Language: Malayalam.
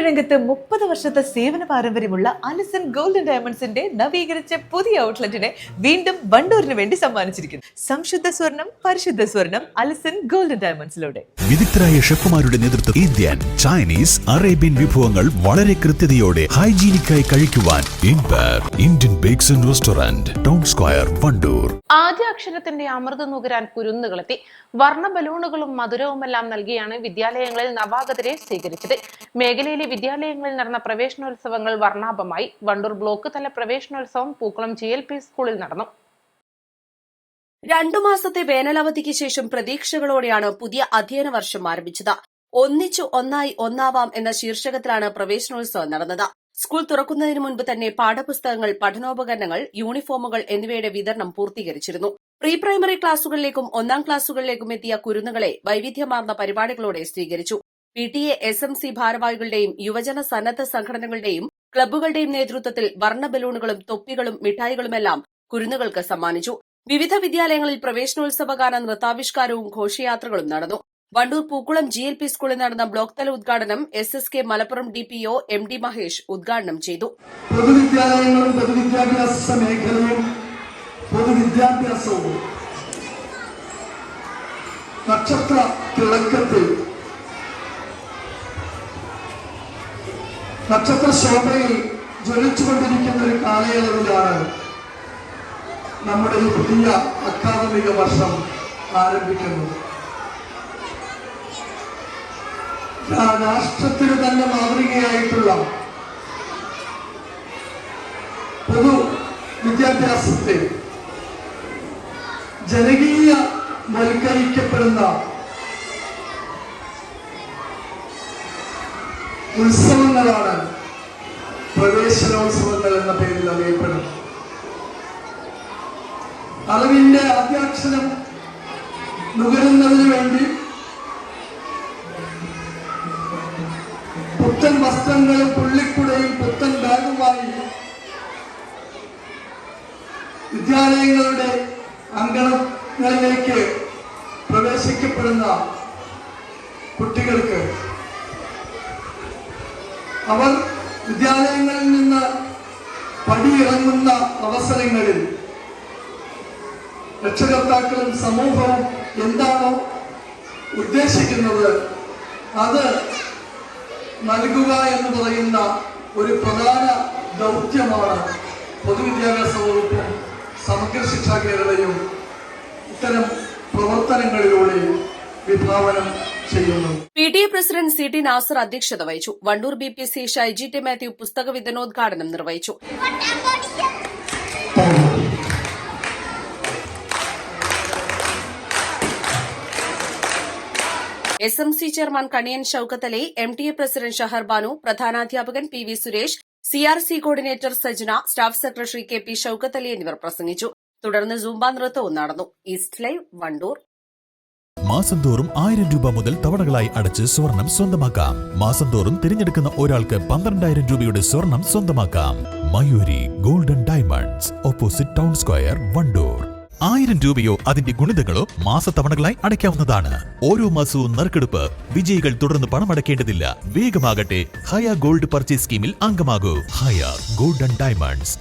രംഗത്ത് 30 വർഷത്തെ സേവന പാരമ്പര്യമുള്ള അലിസൺ ഗോൾഡ് ആൻഡ് ഡയമണ്ട്സിന്റെ നവീകരിച്ച പുതിയ ഔട്ട്ലെറ്റിനെ വീണ്ടും വണ്ടൂരിന് വേണ്ടി സമ്മാനിച്ചിരിക്കുന്നു. സംശുദ്ധ സ്വർണം, പരിശുദ്ധ സ്വർണം, അലിസൺ ഗോൾഡ് ആൻഡ് ഡയമണ്ട്സിലൂടെ. വിദഗ്ധരായ ഷെഫുമാരുടെ നേതൃത്വം ഇന്ത്യൻ, ചൈനീസ്, അറേബ്യൻ വിഭവങ്ങൾ വളരെ കൃത്യതയോടെ ഹൈജീനിക്കായി കഴിക്കുവാൻ Indian bakes and restaurant, town square, Wandoor. ആദ്യ അക്ഷരത്തിന്റെ അമൃത് നുകരാൻ കുരുന്നുകളെത്തി. വർണ്ണ ബലൂണുകളും മധുരവുമെല്ലാം നൽകിയാണ് വിദ്യാലയങ്ങളിൽ നവാഗതരെ സ്വീകരിച്ചത്. മേഖലയിലെ വിദ്യാലയങ്ങളിൽ നടന്ന പ്രവേശനോത്സവങ്ങൾ വർണ്ണാഭമായി. വണ്ടൂർ ബ്ലോക്ക് തല പ്രവേശനോത്സവം പൂക്കുളം GLP സ്കൂളിൽ നടന്നു. 2 മാസത്തെ വേനലവധിക്ക് ശേഷം പ്രതീക്ഷകളോടെയാണ് പുതിയ അധ്യയന വർഷം ആരംഭിച്ചത്. ഒന്നിച്ചു ഒന്നായി ഒന്നാവാം എന്ന ശീർഷകത്തിലാണ് പ്രവേശനോത്സവം നടന്നത്. സ്കൂൾ തുറക്കുന്നതിന് മുൻപ് തന്നെ പാഠപുസ്തകങ്ങൾ, പഠനോപകരണങ്ങൾ, യൂണിഫോമുകൾ എന്നിവയുടെ വിതരണം പൂർത്തീകരിച്ചിരുന്നു. പ്രീ പ്രൈമറി ക്ലാസുകളിലേക്കും 1ാം ക്ലാസുകളിലേക്കും എത്തിയ കുരുന്നുകളെ വൈവിധ്യമാർന്ന പരിപാടികളോടെ സ്വീകരിച്ചു. PTA, SMC ഭാരവാഹികളുടെയും യുവജന സന്നദ്ധ സംഘടനകളുടെയും ക്ലബ്ബുകളുടെയും നേതൃത്വത്തിൽ വർണ്ണ ബലൂണുകളും തൊപ്പികളും മിഠായികളുമെല്ലാം കുരുന്നുകൾക്ക് സമ്മാനിച്ചു. വിവിധ വിദ്യാലയങ്ങളിൽ പ്രവേശനോത്സവഗാന നൃത്താവിഷ്കാരവും ഘോഷയാത്രകളും നടന്നു. വണ്ടൂർ പൂക്കുളം GLP സ്കൂളിൽ നടന്ന ബ്ലോക്ക് തല ഉദ്ഘാടനം SSK Malappuram DPO MD Mahesh ഉദ്ഘാടനം ചെയ്തു. പൊതുവിദ്യാലയങ്ങളും പൊതുവിദ്യാഭ്യാസ മേഖലയും പൊതുവിദ്യാഭ്യാസവും നക്ഷത്ര തിളക്കത്തിൽ, നക്ഷത്ര ശോഭയിൽ ജ്വലിച്ചുകൊണ്ടിരിക്കുന്ന ഒരു കാലയളവിലാണ് നമ്മുടെ ഈ പുതിയ അക്കാദമിക വർഷം ആരംഭിക്കുന്നത്. രാഷ്ട്രത്തിന് തന്നെ മാതൃകയായിട്ടുള്ള പൊതു വിദ്യാഭ്യാസത്തെ ജനകീയവൽക്കരിക്കപ്പെടുന്ന ഉത്സവങ്ങളാണ് പ്രവേശനോത്സവങ്ങൾ എന്ന പേരിൽ അറിയപ്പെടുന്നത്. അറിവിന്റെ ആദ്യാക്ഷരം നുകരുന്നതിന് വേണ്ടി പുത്തൻ വസ്ത്രങ്ങളും പുള്ളിക്കുടയും പുത്തൻ ബാഗുമായി വിദ്യാലയങ്ങളുടെ അങ്കണങ്ങളിലേക്ക് പ്രവേശിക്കപ്പെടുന്ന കുട്ടികൾക്ക് അവർ വിദ്യാലയങ്ങളിൽ നിന്ന് പടിയിറങ്ങുന്ന അവസരങ്ങളിൽ രക്ഷകർത്താക്കളും സമൂഹവും എന്താണോ ഉദ്ദേശിക്കുന്നത് അത് നൽകുക എന്ന് പറയുന്ന ഒരു പ്രധാന ദൗത്യമാണ് പൊതുവിദ്യാഭ്യാസ വകുപ്പും സമഗ്ര ശിക്ഷാ കേരളയും ഇത്തരം പ്രവർത്തനങ്ങളിലൂടെ വിഭാവനം ചെയ്യുന്നു. PTA പ്രസിഡന്റ് CT നാസർ അധ്യക്ഷത വഹിച്ചു. വണ്ടൂർ BPC ഷൈജി T മാത്യു പുസ്തക വിതരണോദ്ഘാടനം നിർവഹിച്ചു. SMC chairman Kaniyan Shoukath Ali, MTA president Shahar Banu, പ്രധാനാധ്യാപകൻ PV Suresh, CRC coordinator Sajna, staff secretary KP Shoukath Ali എന്നിവർ പ്രസംഗിച്ചു. തുടർന്ന് സൂംബ നൃത്തവും നടന്നു. East Live, Wandoor. മാസം തോറും 1000 രൂപ മുതൽ തവണകളായി അടച്ച് സ്വർണം സ്വന്തമാക്കാം. മാസം തോറും തിരഞ്ഞെടുക്കുന്ന ഒരാൾക്ക് 12,000 രൂപയുടെ സ്വർണം സ്വന്തമാക്കാം. Mayuri golden diamonds, opposite town square, Wandoor. 1000 രൂപയോ അതിന്റെ ഗുണിതങ്ങളോ മാസത്തവണകളായി അടയ്ക്കാവുന്നതാണ്. ഓരോ മാസവും നറുക്കെടുപ്പ്. വിജയികൾ തുടർന്ന് പണമടയ്ക്കേണ്ടതില്ല. വേഗമാകട്ടെ, ഹയ ഗോൾഡ് പർച്ചേസ് സ്കീമിൽ അംഗമാകൂ. ഹയ ഗോൾഡൻ ഡയമണ്ട്സ്.